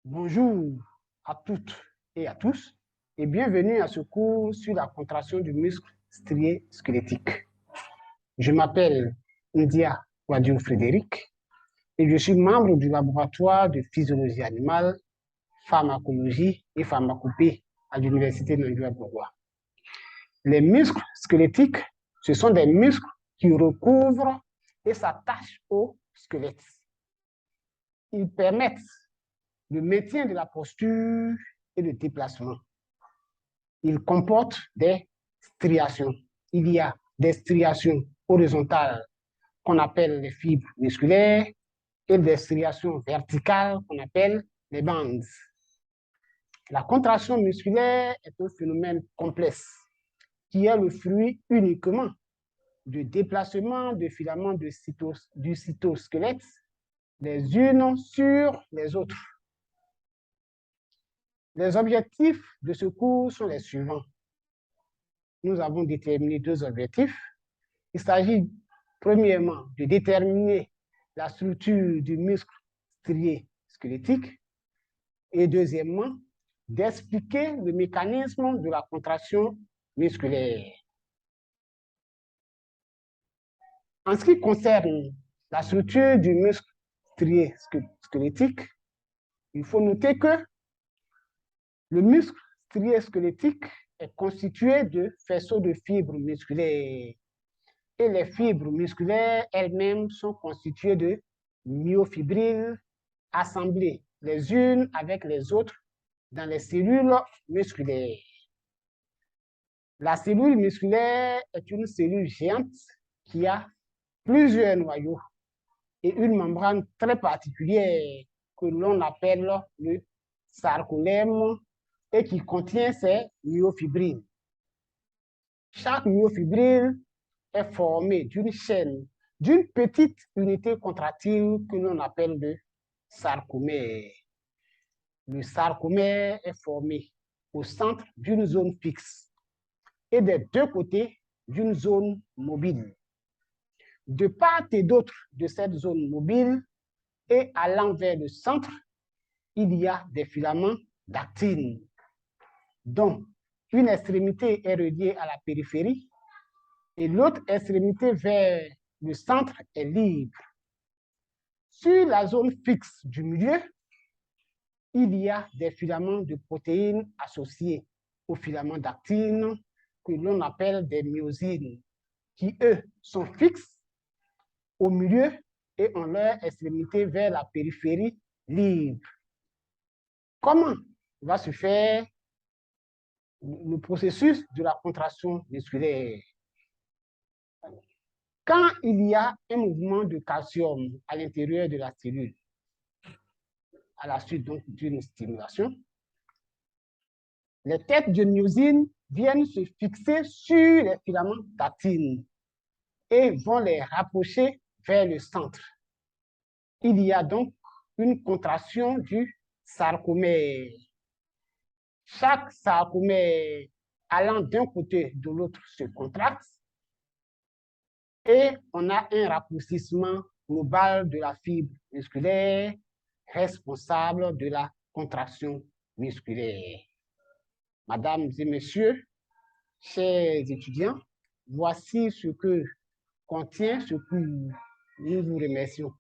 Bonjour à toutes et à tous et bienvenue à ce cours sur la contraction du muscle strié squelettique. Je m'appelle Ndia Wadio Frédéric et je suis membre du laboratoire de physiologie animale, pharmacologie et pharmacopée à l'Université de Nanjoué-Bourgois. Les muscles squelettiques, ce sont des muscles qui recouvrent et s'attachent au squelette. Ils permettent le maintien de la posture et le déplacement. Il comporte des striations. Il y a des striations horizontales qu'on appelle les fibres musculaires et des striations verticales qu'on appelle les bandes. La contraction musculaire est un phénomène complexe qui est le fruit uniquement de déplacement de filaments du cytosquelette les unes sur les autres. Les objectifs de ce cours sont les suivants. Nous avons déterminé deux objectifs. Il s'agit premièrement de déterminer la structure du muscle strié squelettique et deuxièmement d'expliquer le mécanisme de la contraction musculaire. En ce qui concerne la structure du muscle strié squelettique, il faut noter que le muscle strié squelettique est constitué de faisceaux de fibres musculaires et les fibres musculaires elles-mêmes sont constituées de myofibrilles assemblées les unes avec les autres dans les cellules musculaires. La cellule musculaire est une cellule géante qui a plusieurs noyaux et une membrane très particulière que l'on appelle le sarcolème et qui contient ces myofibrilles. Chaque myofibrille est formée d'une chaîne, d'une petite unité contractile que l'on appelle le sarcomère. Le sarcomère est formé au centre d'une zone fixe et des deux côtés d'une zone mobile. De part et d'autre de cette zone mobile et allant vers le centre, il y a des filaments d'actine, dont une extrémité est reliée à la périphérie et l'autre extrémité vers le centre est libre. Sur la zone fixe du milieu, il y a des filaments de protéines associés aux filaments d'actine que l'on appelle des myosines, qui eux sont fixes au milieu et ont leur extrémité vers la périphérie libre. Comment va se faire le processus de la contraction musculaire? Quand il y a un mouvement de calcium à l'intérieur de la cellule, à la suite d'une stimulation, les têtes de myosine viennent se fixer sur les filaments d'actine et vont les rapprocher vers le centre. Il y a donc une contraction du sarcomère. Chaque sarcomère allant d'un côté de l'autre se contracte et on a un raccourcissement global de la fibre musculaire responsable de la contraction musculaire. Mesdames et messieurs, chers étudiants, voici ce que contient ce cours. Nous vous remercions.